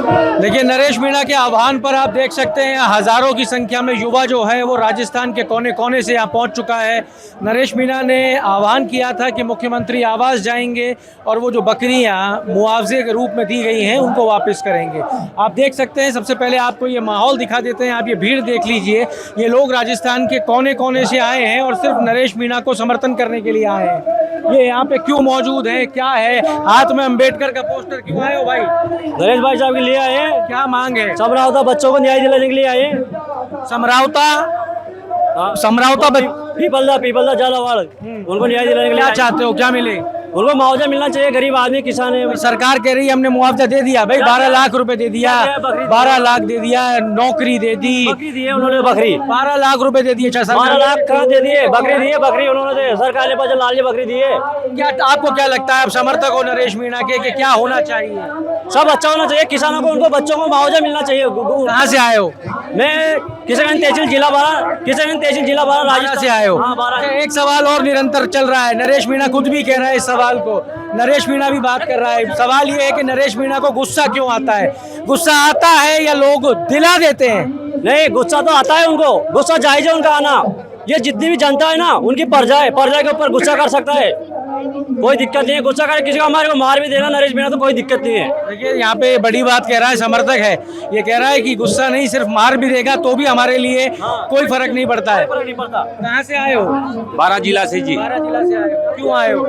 देखिए, नरेश मीणा के आह्वान पर आप देख सकते हैं हज़ारों की संख्या में युवा जो है वो राजस्थान के कोने कोने से यहाँ पहुँच चुका है। नरेश मीणा ने आह्वान किया था कि मुख्यमंत्री आवास जाएंगे और वो जो बकरियाँ मुआवजे के रूप में दी गई हैं उनको वापस करेंगे। आप देख सकते हैं, सबसे पहले आपको ये माहौल दिखा देते हैं, आप ये भीड़ देख लीजिए। ये लोग राजस्थान के कोने कोने से आए हैं और सिर्फ नरेश मीणा को समर्थन करने के लिए आए हैं। ये यहाँ पे क्यों मौजूद है, क्या है, हाथ में अंबेडकर का पोस्टर क्यों आए हो भाई? नरेश भाई साहब के लिए आए हैं। क्या मांग है? समरावता बच्चों को न्याय दिलाने के लिए आए हैं। समरावता पीपलदा झालावाड़ उनको न्याय दिलाने के लिए क्या चाहते हो, क्या मिले? उनको मुआवजा मिलना चाहिए। गरीब आदमी किसान है। सरकार कह रही है हमने मुआवजा दे दिया भाई, 12 लाख रुपए दे दिया, 12 लाख दे दिया, नौकरी दे दी, बकरी दी है उन्होंने। बकरी 12 लाख रुपए दे दिए। 12 लाख कहाँ दे दिए? बकरी दी है, बकरी उन्होंने सरकार ने पास लाल बकरी दी है। क्या आपको क्या लगता है, आप समर्थक हो नरेश मीणा के, कि क्या होना चाहिए? सब अच्छा होना चाहिए। किसानों को, उनको बच्चों को मुआवजा मिलना चाहिए। कहाँ से आए हो? मैं किशनगंज तहसील जिला बारा राजस्थान से आए हो। एक सवाल और निरंतर चल रहा है, नरेश मीणा खुद भी कह रहा है इस सवाल को, नरेश मीणा भी बात कर रहा है। सवाल ये है कि नरेश मीणा को गुस्सा क्यों आता है? गुस्सा आता है या लोग दिला देते हैं? नहीं, गुस्सा तो आता है उनको। गुस्सा जायज है उनका आना। ये जितनी भी जनता है ना, उनकी प्रजा है। प्रजा के ऊपर गुस्सा कर सकता है, कोई दिक्कत नहीं है। गुस्सा करे, किसी को हमारे को मार भी देना नरेश मीणा तो कोई दिक्कत नहीं है। देखिए, यहाँ पे बड़ी बात कह रहा है, समर्थक है, ये कह रहा है कि गुस्सा नहीं, सिर्फ मार भी देगा तो भी हमारे लिए कोई फर्क नहीं पड़ता है। कहाँ से आए हो? बारह जिला से जी। 12 जिला से आए हो। क्यों आए हो?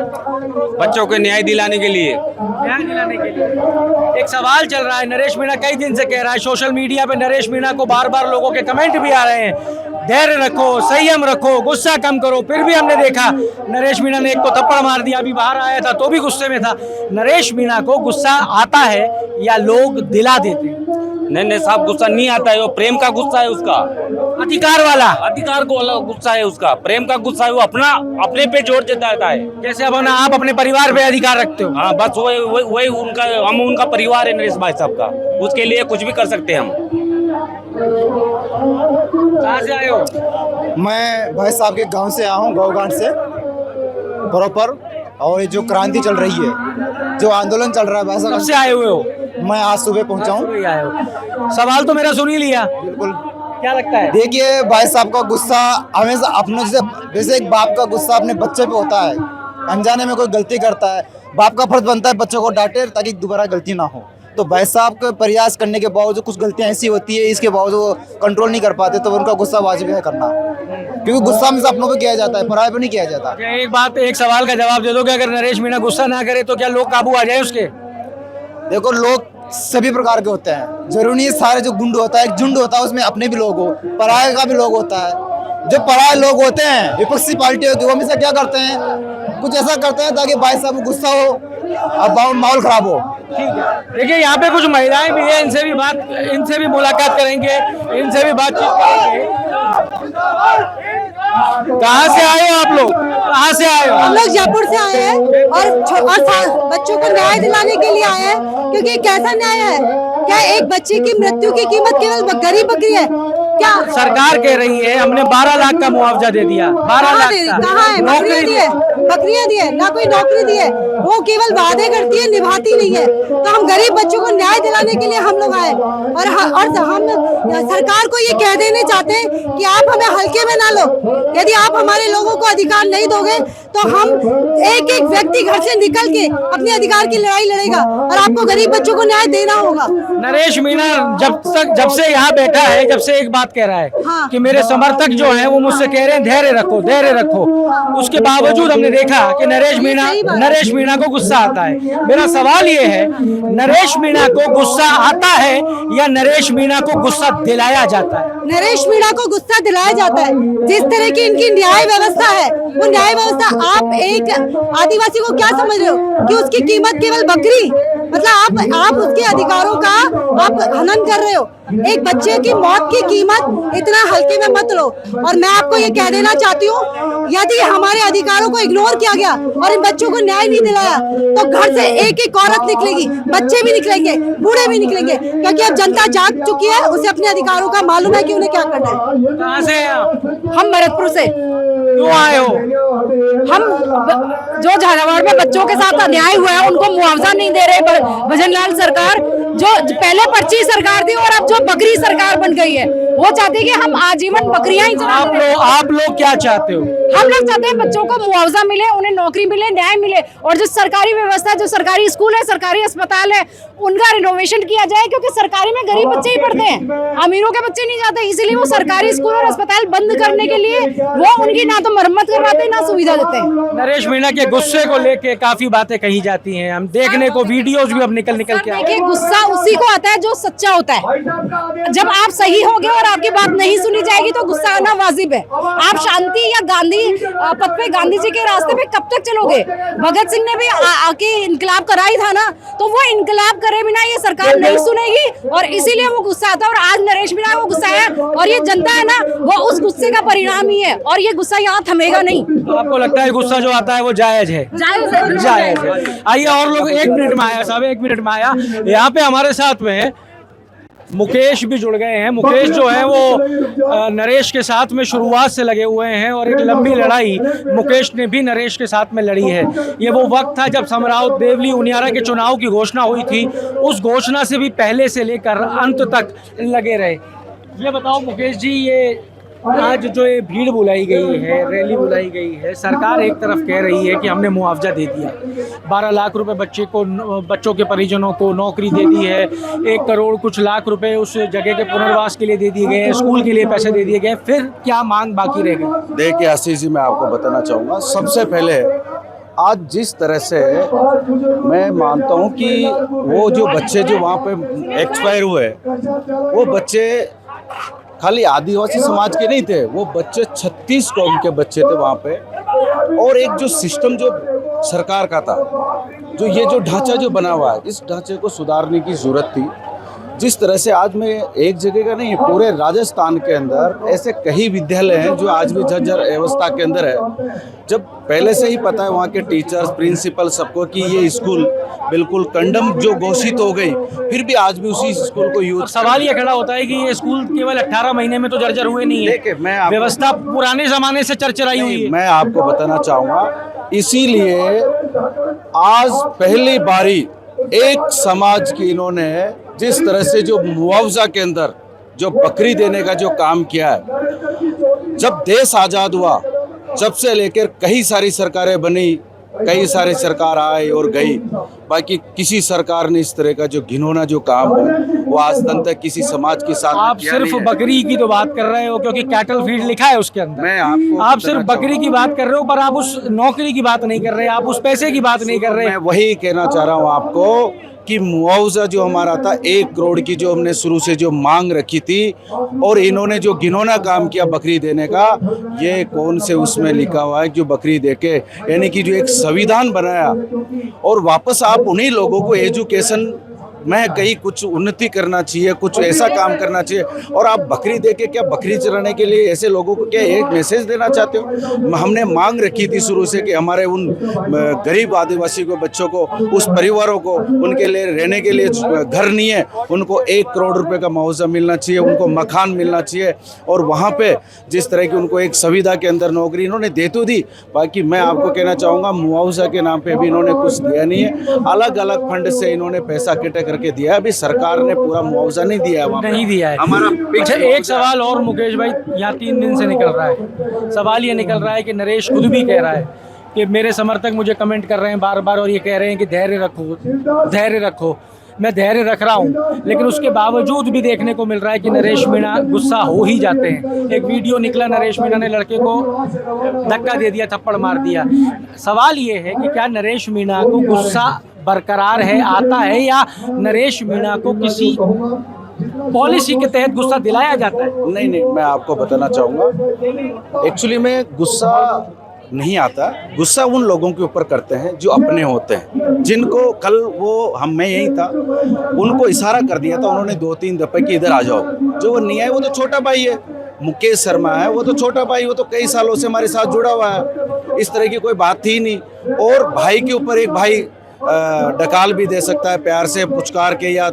बच्चों को न्याय दिलाने के लिए। न्याय दिलाने के लिए। एक सवाल चल रहा है, नरेश मीणा कई दिन से कह रहा है, सोशल मीडिया पे नरेश मीणा को बार बार लोगों के कमेंट भी आ रहे हैं, धैर्य रखो, संयम रखो, गुस्सा कम करो। फिर भी हमने देखा नरेश मीणा ने एक को थप्पड़ मार दिया, अभी बाहर आया था तो भी गुस्से में था। नरेश मीणा को गुस्सा आता है या लोग दिला देते हैं? नहीं साहब, गुस्सा नहीं आता है, वो प्रेम का गुस्सा है उसका। अधिकार वाला, अधिकार को वाला गुस्सा है उसका, प्रेम का गुस्सा है। वो अपने पे जोर देता है। जैसे अब आप अपने परिवार पे अधिकार रखते हो। हाँ, बस वही उनका, हम उनका परिवार है नरेश भाई साहब का, उसके लिए कुछ भी कर सकते हैं हम। कहाँ से आए हो? मैं भाई साहब के गांव से आया हूँ, गौघाट से प्रॉपर। और ये जो क्रांति चल रही है, जो आंदोलन चल रहा है भाई साहब, कब से आए हुए हो? मैं आज सुबह पहुंचा हूँ। आए हो। सवाल तो मेरा सुन ही लिया। बिल्कुल। क्या लगता है? देखिए, भाई साहब का गुस्सा हमेशा अपने जैसे एक बाप का गुस्सा अपने बच्चे पे होता है। अनजाने में कोई गलती करता है, बाप का फर्ज बनता है बच्चों को डांटे ताकि दोबारा गलती ना हो। तो भाई साहब के प्रयास करने के बावजूद कुछ गलतियां ऐसी होती है, इसके बावजूद वो कंट्रोल नहीं कर पाते, तो उनका गुस्सा वाजिब है करना, क्योंकि गुस्सा हमेशा अपनों पे किया जाता है, पराये पे नहीं किया जाता। एक सवाल का जवाब दे दो कि अगर नरेश मीणा गुस्सा ना करे तो क्या लोग काबू आ जाए उसके? देखो, लोग सभी प्रकार के होते हैं, जरूरी नहीं सारे जो गुंड होता है, एक झुंड होता है, उसमें अपने भी लोग हो, पराये का भी लोग होता है। जो पराये लोग होते हैं, विपक्षी पार्टी होती है, वो हमेशा क्या करते हैं, कुछ ऐसा करते हैं ताकि भाई साहब को गुस्सा हो और माहौल खराब हो। ठीक है, देखिए यहाँ पे कुछ महिलाएं भी हैं, इनसे भी मुलाकात करेंगे, इनसे भी बातचीत करेंगे। कहाँ से आए हो आप लोग? कहाँ से आए हो? हम लोग जयपुर से आए हैं और बच्चों को न्याय दिलाने के लिए आए हैं, क्योंकि कैसा न्याय है? क्या एक बच्चे की मृत्यु की कीमत केवल गरीब बकरी है क्या? सरकार कह रही है हमने 12 लाख का मुआवजा दे दिया। 12 लाख कहाँ है? बकरियां दी है, ना कोई नौकरी दी है। वो केवल वादे करती है, निभाती नहीं है। तो हम गरीब बच्चों को न्याय दिलाने के लिए हम लोग आए और हम सरकार को ये कह देने चाहते हैं कि आप हमें हल्के में ना लो। यदि आप हमारे लोगों को अधिकार नहीं दोगे तो हम एक एक व्यक्ति घर से निकल के अपने अधिकार की लड़ाई लड़ेगा और आपको गरीब बच्चों को न्याय देना होगा। नरेश मीणा जब से यहाँ बैठा है, जब से एक बात कह रहा है कि मेरे समर्थक जो हैं वो मुझसे कह रहे हैं धैर्य रखो, धैर्य रखो। उसके बावजूद हमने देखा कि नरेश मीणा को गुस्सा आता है। मेरा सवाल ये है, नरेश मीणा को गुस्सा आता है या नरेश मीणा को गुस्सा दिलाया जाता है? नरेश मीणा को गुस्सा दिलाया जाता है। जिस तरह की इनकी न्याय व्यवस्था है, वो न्याय व्यवस्था, आप एक आदिवासी को क्या समझ रहे हो कि उसकी कीमत केवल बकरी? मतलब आप उसके अधिकारों का आप हनन कर रहे हो। एक बच्चे की मौत की कीमत इतना हल्के में मत लो। और मैं आपको ये कह देना चाहती हूँ, यदि हमारे अधिकारों को इग्नोर किया गया और इन बच्चों को न्याय नहीं दिलाया तो घर से एक एक औरत निकलेगी, बच्चे भी निकलेंगे, बूढ़े भी निकलेंगे, क्योंकि अब जनता जाग चुकी है, उसे अपने अधिकारों का मालूम है कि उन्हें क्या करना है। कहाँ से हैं आप? हम भरतपुर से। क्यों आए हो? हम जो झालावाड़ में बच्चों के साथ अन्याय हुआ है उनको मुआवजा नहीं दे रहे भजन लाल सरकार, जो पहले पर्ची सरकार थी और अब जो बकरी सरकार बन गई है, वो चाहती है कि हम आजीवन बकरियां ही चलाते रहें। आप लोग क्या चाहते हो? हम लोग चाहते हैं बच्चों को मुआवजा मिले, उन्हें नौकरी मिले, न्याय मिले, और जो सरकारी व्यवस्था, जो सरकारी स्कूल है, सरकारी अस्पताल है, उनका रिनोवेशन किया जाए, क्योंकि सरकारी में गरीब बच्चे ही पढ़ते हैं, अमीरों के बच्चे नहीं जाते। इसीलिए वो सरकारी स्कूल और अस्पताल बंद करने के लिए वो उनकी ना तो मरम्मत करवाते हैं, ना सुविधा देते हैं। नरेश मीणा के गुस्से को लेके काफी बातें कही जाती हैं, हम देखने को वीडियोस भी अब निकल के आ देखिए, गुस्सा उसी को आता है जो सच्चा होता है। जब आप सही होगे और आपकी बात नहीं सुनी जाएगी तो गुस्सा आना वाजिब है। आप शांति या गांधी पथ पे, गांधी जी के रास्ते पे कब तक चलोगे? भगत सिंह ने भी आके इनकलाब कराई था ना, तो वो इनकलाब करे बिना ये सरकार नहीं सुनेगी, और इसीलिए वो गुस्सा आता है। और आज नरेश मीणा वो गुस्सा है, और ये जनता है ना, वो उस गुस्से का परिणाम ही है, और ये गुस्सा यहाँ थमेगा नहीं। आपको लगता है गुस्सा जो आता है वो जायज है? जायज है। आइए और लोग, 1 मिनट में आया साहब, 1 मिनट में आया। यहाँ पे हमारे साथ में मुकेश भी जुड़ गए हैं। मुकेश जो है वो नरेश के साथ में शुरुआत से लगे हुए हैं, और एक लंबी लड़ाई मुकेश ने भी नरेश के साथ में लड़ी है। ये वो वक्त था जब समराव देवली उनियारा के चुनाव की घोषणा हुई थी, उस घोषणा से भी पहले से लेकर अंत तक लगे रहे। ये बताओ मुकेश जी, ये आज जो ये भीड़ बुलाई गई है, रैली बुलाई गई है, सरकार एक तरफ कह रही है कि हमने मुआवजा दे दिया, 12 लाख रुपए बच्चों के परिजनों को नौकरी दे दी है, 1 करोड़ कुछ लाख रुपए उस जगह के पुनर्वास के लिए दे दिए गए, स्कूल के लिए पैसे दे दिए गए, फिर क्या मांग बाकी रह गई? देखिए आशीष जी, मैं आपको बताना चाहूँगा, सबसे पहले आज जिस तरह से मैं मानता हूँ कि वो जो बच्चे जो वहाँ पे एक्सपायर हुए, वो बच्चे खाली आदिवासी समाज के नहीं थे, वो बच्चे 36 कौम के बच्चे थे वहाँ पे। और एक जो सिस्टम जो सरकार का था, जो ये जो ढांचा जो बना हुआ है, इस ढांचे को सुधारने की ज़रूरत थी। जिस तरह से आज मैं एक जगह का नहीं, पूरे राजस्थान के अंदर ऐसे कई विद्यालय हैं जो आज भी जर्जर अवस्था के अंदर है। जब पहले से ही पता है वहाँ के टीचर्स, प्रिंसिपल सबको कि ये स्कूल बिल्कुल कंडम जो घोषित हो गई, फिर भी आज भी उसी स्कूल को यूज। सवाल ये खड़ा होता है कि ये स्कूल केवल 18 महीने में तो जर्जर हुए नहीं है। देखिए, मैं व्यवस्था पुराने जमाने से चरचराई हुई है। मैं आपको बताना चाहूँगा, इसीलिए आज पहली बारी एक समाज की इन्होंने जिस तरह से जो मुआवजा के अंदर जो बकरी देने का जो काम किया है, जब देश आज़ाद हुआ, जब से लेकर कई सारी सरकारें बनी, कई सारी सरकार आई और गई, बाकी किसी सरकार ने इस तरह का जो घिनौना जो काम है वो आज तक किसी समाज के साथ आप सिर्फ बकरी की तो बात कर रहे हो, क्योंकि कैटल फीड लिखा है उसके अंदर। मैं आपको आप सिर्फ बकरी की बात कर रहे हो, पर आप उस नौकरी की बात नहीं कर रहे, आप उस पैसे की बात नहीं कर रहे। मैं वही कहना चाह रहा हूँ आपको कि मुआवजा जो हमारा था 1 करोड़ की, जो हमने शुरू से जो मांग रखी थी, और इन्होंने जो घिनौना काम किया बकरी देने का, ये कौन से उसमें लिखा हुआ है जो बकरी देके, यानी कि जो एक संविधान बनाया, और वापस आप उन्हीं लोगों को एजुकेशन में कहीं कुछ उन्नति करना चाहिए, कुछ ऐसा काम करना चाहिए, और आप बकरी देके क्या बकरी चराने के लिए ऐसे लोगों को क्या एक मैसेज देना चाहते हो? हमने मांग रखी थी शुरू से कि हमारे उन गरीब आदिवासी को बच्चों को, उस परिवारों को, उनके लिए रहने के लिए घर नहीं है, उनको 1 करोड़ रुपए का मुआवजा मिलना चाहिए, उनको मकान मिलना चाहिए, और वहाँ पे जिस तरह की उनको एक सुविधा के अंदर नौकरी इन्होंने दे तो दी। बाकी मैं आपको कहना चाहूँगा, मुआवजा के नाम पे भी इन्होंने कुछ दिया नहीं है, अलग अलग फंड से इन्होंने पैसा इकट्ठा करके दिया, अभी सरकार ने पूरा मुआवजा नहीं दिया है, नहीं दिया है हमारा। अच्छा, एक सवाल और मुकेश भाई, यहाँ 3 दिन से निकल रहा है, सवाल ये निकल रहा है कि नरेश खुद भी कह रहा है कि मेरे समर्थक मुझे कमेंट कर रहे हैं बार बार, और ये कह रहे हैं कि धैर्य रखो, धैर्य रखो। मैं धैर्य रख रहा हूँ, लेकिन उसके बावजूद भी देखने को मिल रहा है कि नरेश मीणा गुस्सा हो ही जाते हैं। एक वीडियो निकला, नरेश मीणा ने लड़के को धक्का दे दिया, थप्पड़ मार दिया। सवाल ये है कि क्या नरेश मीणा को गुस्सा बरकरार है, आता है, या नरेश मीणा को किसी पॉलिसी के तहत गुस्सा दिलाया जाता है? नहीं, मैं आपको बताना चाहूँगा, एक्चुअली में गुस्सा नहीं आता, गुस्सा उन लोगों के ऊपर करते हैं जो अपने होते हैं, जिनको कल वो मैं यही था, उनको इशारा कर दिया था उन्होंने 2-3 दफे कि इधर आ जाओ, जो वो नहीं आए, वो तो छोटा भाई है, मुकेश शर्मा है, वो तो छोटा भाई, वो तो कई सालों से हमारे साथ जुड़ा हुआ है, इस तरह की कोई बात थी नहीं। और भाई के ऊपर एक भाई डकाल भी दे सकता है, प्यार से पुचकार के या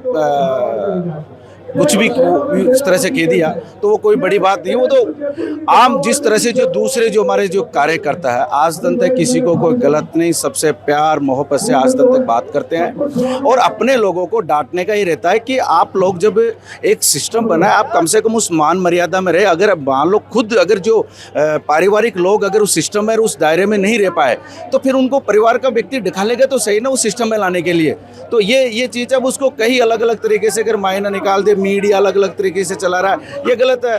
कुछ भी इस तरह से कह दिया तो वो कोई बड़ी बात नहीं। वो तो आम जिस तरह से जो दूसरे जो हमारे जो कार्य करता है, आज दिन तक किसी को कोई गलत नहीं, सबसे प्यार मोहब्बत से आज दिन तक बात करते हैं। और अपने लोगों को डांटने का ही रहता है कि आप लोग जब एक सिस्टम बना है, आप कम से कम उस मान मर्यादा में रहे। अगर मान लो खुद अगर जो पारिवारिक लोग अगर उस सिस्टम में उस दायरे में नहीं रह पाए तो फिर उनको परिवार का व्यक्ति दिखालेगा तो सही ना उस सिस्टम में लाने के लिए। तो ये चीज़ अब उसको कई अलग अलग तरीके से अगर मायना निकाल दे, मीडिया अलग अलग तरीके से चला रहा है, ये गलत है।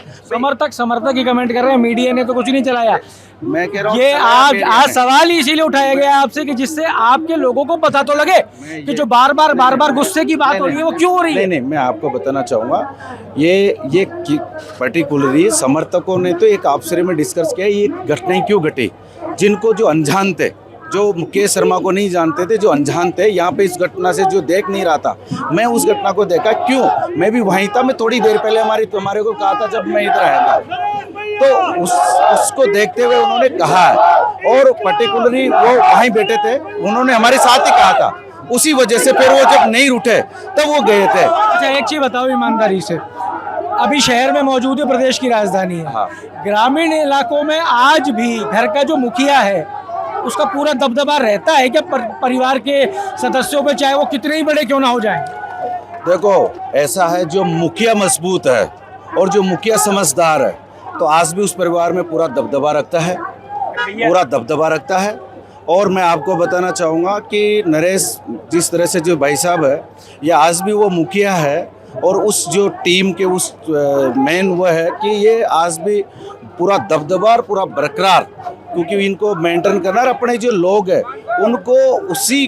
समर्थक ही कमेंट कर रहे हैं, मीडिया ने तो कुछ नहीं चलाया। मैं कह रहा हूँ ये आज सवाल ही इसीलिए उठाया गया आपसे कि जिससे आपके लोगों को पता तो लगे कि जो बार बार गुस्से की बात हो रही है वो क्यों हो रही है। नहीं, मैं आपको बताना चाहूँगा, ये पर्टिकुलरली समर्थकों ने तो एक आपसे में डिस्कस किया ये घटनाएं क्यों घटी। जिनको जो अनजान थे, जो मुकेश शर्मा को नहीं जानते थे, जो अनजान थे, यहाँ पे इस घटना से जो देख नहीं रहा था, मैं उस घटना को देखा। क्यों, मैं भी वहीं था। मैं थोड़ी देर पहले हमारे को कहा था जब मैं इधर आया था, तो उसको देखते हुए उन्होंने कहा है और पर्टिकुलरली वो वहीं बैठे थे, उन्होंने हमारे साथ ही कहा था। उसी वजह से फिर वो जब नहीं उठे तब वो गए थे। अच्छा, एक चीज बताओ ईमानदारी से, अभी शहर में मौजूद है, प्रदेश की राजधानी है। हाँ। ग्रामीण इलाकों में आज भी घर का जो मुखिया है उसका पूरा दबदबा रहता है क्या परिवार के सदस्यों पे, चाहे वो कितने ही बड़े क्यों ना हो जाएं? देखो, ऐसा है, जो मुखिया मजबूत है और जो मुखिया समझदार है तो आज भी उस परिवार में पूरा दबदबा रखता है। और मैं आपको बताना चाहूँगा कि नरेश जिस तरह से जो भाई साहब है, ये आज भी वो मुखिया है और उस जो टीम के उस मेन वो है कि ये आज भी पूरा दबदबा और पूरा बरकरार, क्योंकि इनको मेंटेन करना और अपने जो लोग हैं उनको उसी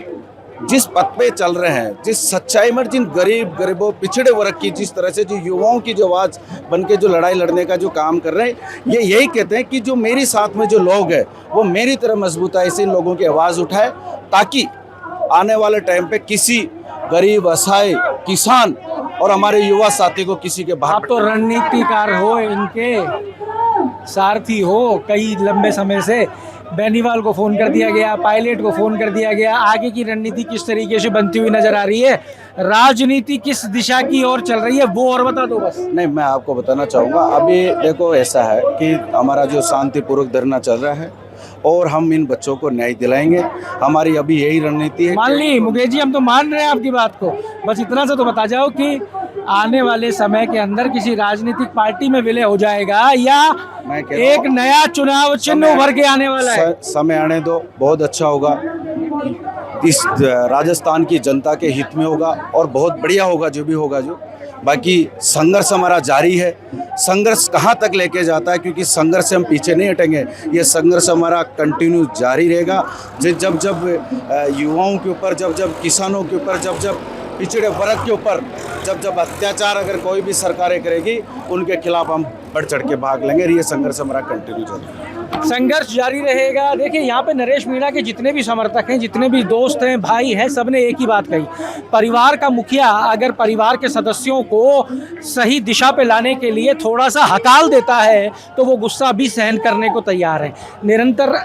जिस पथ पे चल रहे हैं, जिस सच्चाई में, जिन गरीबों पिछड़े वर्ग की जिस तरह से जो युवाओं की जो आवाज़ बन के जो लड़ाई लड़ने का जो काम कर रहे हैं, ये यही कहते हैं कि जो मेरे साथ में जो लोग हैं वो मेरी तरह मजबूताई से इन लोगों की आवाज़ उठाए, ताकि आने वाले टाइम पे किसी गरीब, असहाय, किसान और हमारे युवा साथी को किसी के बाहर। आप तो रणनीतिकार हो, इनके सारथी हो कई लंबे समय से। बेनीवाल को फोन कर दिया गया, पायलट को फोन कर दिया गया। आगे की रणनीति किस तरीके से बनती हुई नजर आ रही है, राजनीति किस दिशा की ओर चल रही है, वो और बता दो बस। नहीं, मैं आपको बताना चाहूँगा, अभी देखो ऐसा है कि हमारा जो शांतिपूर्वक धरना चल रहा है और हम इन बच्चों को न्याय दिलाएंगे। हमारी अभी यही रणनीति है। मान ली मुकेश जी, हम तो मान रहे हैं आपकी बात को, बस इतना सा तो बता जाओ कि आने वाले समय के अंदर किसी राजनीतिक पार्टी में विलय हो जाएगा या एक नया चुनाव चिन्ह उभर के आने वाला है? समय आने दो, बहुत अच्छा होगा, इस राजस्थान की जनता के हित में होगा और बहुत बढ़िया होगा जो भी होगा। जो बाकी संघर्ष हमारा जारी है। संघर्ष कहाँ तक लेके जाता है, क्योंकि संघर्ष से हम पीछे नहीं हटेंगे। ये संघर्ष हमारा कंटिन्यू जारी रहेगा। जब युवाओं के ऊपर, जब किसानों के ऊपर, जब पिछड़े वर्ग के ऊपर जब अत्याचार अगर कोई भी सरकारें करेगी, उनके खिलाफ हम बढ़ चढ़ के भाग लेंगे। ये संघर्ष हमारा कंटिन्यू चलेगा, संघर्ष जारी रहेगा। देखिए, यहाँ पे नरेश मीणा के जितने भी समर्थक हैं, जितने भी दोस्त हैं, भाई हैं, सबने एक ही बात कही, परिवार का मुखिया अगर परिवार के सदस्यों को सही दिशा पे लाने के लिए थोड़ा सा हकाल देता है तो वो गुस्सा भी सहन करने को तैयार है। निरंतर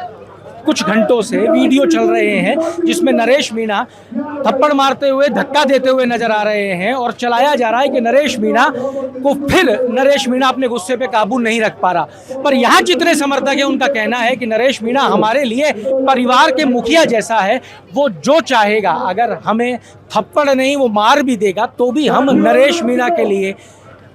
कुछ घंटों से वीडियो चल रहे हैं जिसमें नरेश मीणा थप्पड़ मारते हुए, धक्का देते हुए नजर आ रहे हैं और चलाया जा रहा है कि नरेश मीणा को फिर नरेश मीणा अपने गुस्से पे काबू नहीं रख पा रहा। पर यहाँ जितने समर्थक हैं उनका कहना है कि नरेश मीणा हमारे लिए परिवार के मुखिया जैसा है, वो जो चाहेगा, अगर हमें थप्पड़ नहीं वो मार भी देगा तो भी हम नरेश मीणा के लिए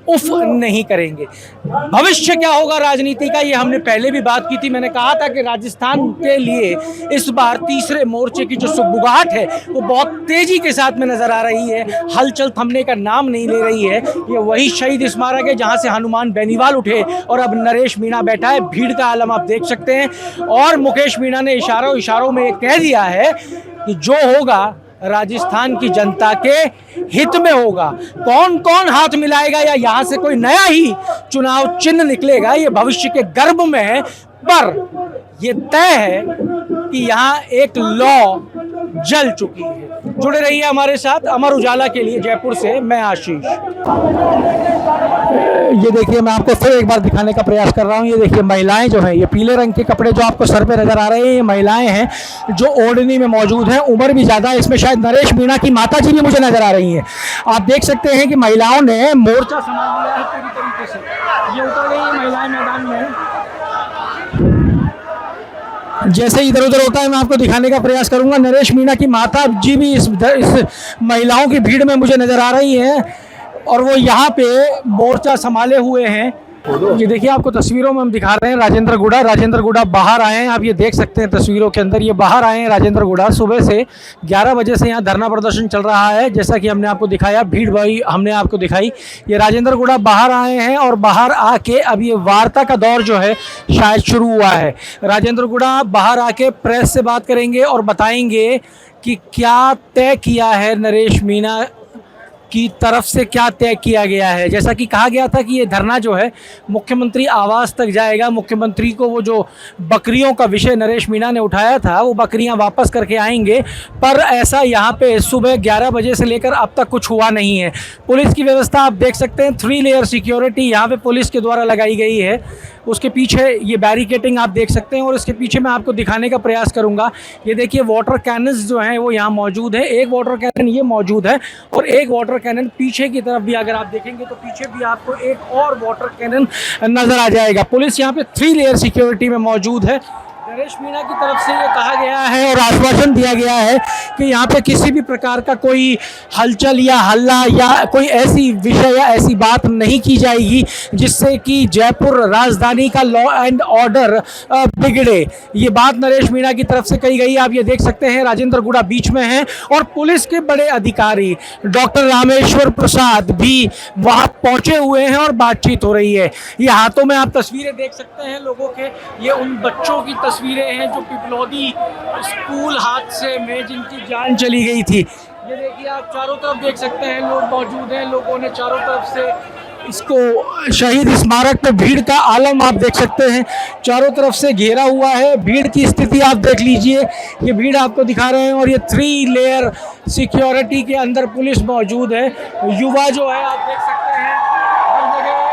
उफ नहीं करेंगे। भविष्य क्या होगा राजनीति का, ये हमने पहले भी बात की थी। मैंने कहा था कि राजस्थान के लिए इस बार तीसरे मोर्चे की जो सुगबुगाहट है वो बहुत तेजी के साथ में नजर आ रही है, हलचल थमने का नाम नहीं ले रही है। ये वही शहीद स्मारक है जहां से हनुमान बेनीवाल उठे और अब नरेश मीणा बैठा है। भीड़ का आलम आप देख सकते हैं और मुकेश मीणा ने इशारों में कह दिया है कि जो होगा राजस्थान की जनता के हित में होगा। कौन कौन हाथ मिलाएगा या यहाँ से कोई नया ही चुनाव चिन्ह निकलेगा, ये भविष्य के गर्भ में है। पर ये तय है कि यहाँ एक लॉ जल चुकी है। जुड़े रहिए हमारे साथ। अमर उजाला के लिए जयपुर से मैं आशीष। ये देखिए, मैं आपको फिर एक बार दिखाने का प्रयास कर रहा हूँ। ये देखिए, महिलाएं जो हैं, ये पीले रंग के कपड़े जो आपको सर पे नजर आ रहे हैं, ये महिलाएं हैं जो ओढ़नी में मौजूद हैं। उम्र भी ज़्यादा है, इसमें शायद नरेश मीणा की माता जी भी मुझे नजर आ रही हैं। आप देख सकते हैं कि महिलाओं ने मोर्चा संभाल लिया है पूरी तरीके से। ये उतर गई है महिलाएं मैदान में। जैसे इधर उधर होता है, मैं आपको दिखाने का प्रयास करूंगा। नरेश मीणा की माता जी भी इस महिलाओं की भीड़ में मुझे नजर आ रही हैं और वो यहाँ पे मोर्चा संभाले हुए हैं। ये देखिए, आपको तस्वीरों में हम दिखा रहे हैं राजेंद्र गुड़ा बाहर आए हैं। आप ये देख सकते हैं तस्वीरों के अंदर, ये बाहर आए हैं राजेंद्र गुड़ा। सुबह से 11 बजे से यहाँ धरना प्रदर्शन चल रहा है। जैसा कि हमने आपको दिखाया, भीड़ भाई हमने आपको दिखाई। ये राजेंद्र गुड़ा बाहर आए हैं और बाहर आके अब ये वार्ता का दौर जो है शायद शुरू हुआ है। राजेंद्र गुड़ा बाहर आके प्रेस से बात करेंगे और बताएंगे कि क्या तय किया है नरेश मीणा की तरफ से, क्या तय किया गया है। जैसा कि कहा गया था कि ये धरना जो है मुख्यमंत्री आवास तक जाएगा। मुख्यमंत्री को वो जो बकरियों का विषय नरेश मीणा ने उठाया था, वो बकरियां वापस करके आएंगे। पर ऐसा यहाँ पे सुबह 11 बजे से लेकर अब तक कुछ हुआ नहीं है। पुलिस की व्यवस्था आप देख सकते हैं, 3 लेयर सिक्योरिटी यहाँ पे पुलिस के द्वारा लगाई गई है। उसके पीछे ये बैरिकेटिंग आप देख सकते हैं और इसके पीछे मैं आपको दिखाने का प्रयास करूंगा। ये देखिए, वाटर कैनन्स जो हैं वो यहाँ मौजूद है। एक वाटर कैनन ये मौजूद है और एक वाटर कैनन पीछे की तरफ भी अगर आप देखेंगे तो पीछे भी आपको एक और वाटर कैनन नजर आ जाएगा। पुलिस यहाँ पे 3 लेयर सिक्योरिटी में मौजूद है। नरेश मीणा की तरफ से ये कहा गया है और आश्वासन दिया गया है कि यहाँ पे किसी भी प्रकार का कोई हलचल या हल्ला या कोई ऐसी विषय या ऐसी बात नहीं की जाएगी जिससे कि जयपुर राजधानी का लॉ एंड ऑर्डर बिगड़े। ये बात नरेश मीणा की तरफ से कही गई। आप ये देख सकते हैं राजेंद्र गुड़ा बीच में हैं और पुलिस के बड़े अधिकारी डॉक्टर रामेश्वर प्रसाद भी वहाँ पहुँचे हुए हैं और बातचीत हो रही है। ये हाथों में आप तस्वीरें देख सकते हैं लोगों के, ये उन बच्चों की तस्वीरें हैं जो पिपलौदी स्कूल हादसे में जिनकी जान चली गई थी। ये देखिए, आप चारों तरफ देख सकते हैं लोग मौजूद हैं। लोगों ने चारों तरफ से इसको शहीद स्मारक पे भीड़ का आलम आप देख सकते हैं, चारों तरफ से घेरा हुआ है। भीड़ की स्थिति आप देख लीजिए, ये भीड़ आपको दिखा रहे हैं और ये 3 लेयर सिक्योरिटी के अंदर पुलिस मौजूद है। युवा जो है आप देख सकते हैं हर जगह।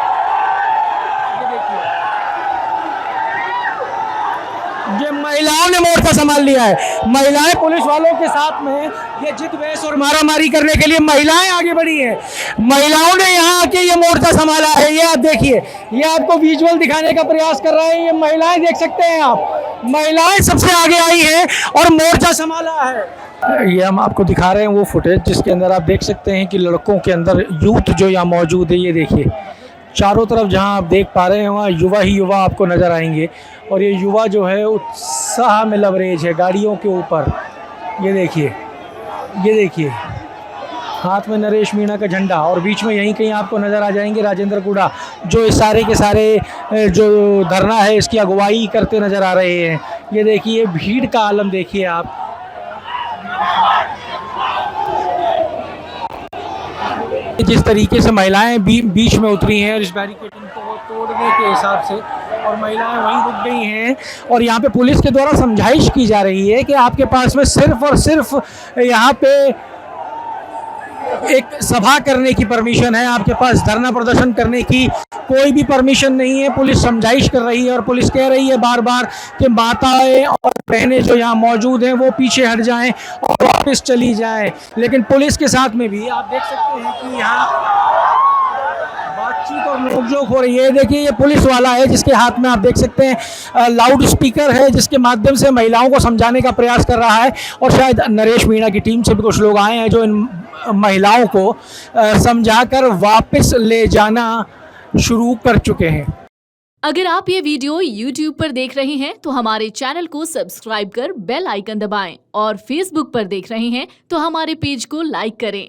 ये महिलाओं ने मोर्चा संभाल लिया है। महिलाएं पुलिस वालों के साथ में ये जिद बहस और मारामारी करने के लिए महिलाएं आगे बढ़ी हैं। महिलाओं ने यहाँ आके ये मोर्चा संभाला है। ये आप देखिए, ये आपको विजुअल दिखाने का प्रयास कर रहे हैं। ये महिलाएं देख सकते हैं आप, महिलाएं सबसे आगे आई हैं और मोर्चा संभाला है। ये हम आपको दिखा रहे हैं वो फुटेज जिसके अंदर आप देख सकते हैं कि लड़कों के अंदर यूथ जो यहाँ मौजूद है। ये देखिए, चारों तरफ जहां आप देख पा रहे हैं वहाँ युवा ही युवा आपको नज़र आएंगे और ये युवा जो है उत्साह में लबरेज है गाड़ियों के ऊपर। ये देखिए हाथ में नरेश मीणा का झंडा और बीच में यहीं कहीं आपको नज़र आ जाएंगे राजेंद्र गुड़ा, जो इस सारे के सारे जो धरना है इसकी अगुवाई करते नज़र आ रहे हैं। ये देखिए, भीड़ का आलम देखिए आप। जिस तरीके से महिलाएं बीच में उतरी हैं और इस बैरिकेडिंग को तोड़ने के हिसाब से, और महिलाएं वहीं रुक गई हैं और यहाँ पे पुलिस के द्वारा समझाइश की जा रही है कि आपके पास में सिर्फ और सिर्फ यहाँ पे एक सभा करने की परमिशन है, आपके पास धरना प्रदर्शन करने की कोई भी परमिशन नहीं है। पुलिस समझाइश कर रही है और पुलिस कह रही है बार बार कि माताएं और बहनें जो यहाँ मौजूद हैं वो पीछे हट जाएं और वापस चली जाएं। लेकिन पुलिस के साथ में भी आप देख सकते हैं कि यहाँ बातचीत और नोकझोंक हो रही है। देखिए, ये पुलिस वाला है जिसके हाथ में आप देख सकते हैं लाउड स्पीकर है जिसके माध्यम से महिलाओं को समझाने का प्रयास कर रहा है और शायद नरेश मीणा की टीम से भी कुछ लोग आए हैं जो इन महिलाओं को समझाकर वापस ले जाना शुरू कर चुके हैं। अगर आप ये वीडियो YouTube पर देख रहे हैं तो हमारे चैनल को सब्सक्राइब कर बेल आइकन दबाएं और Facebook पर देख रहे हैं तो हमारे पेज को लाइक करें।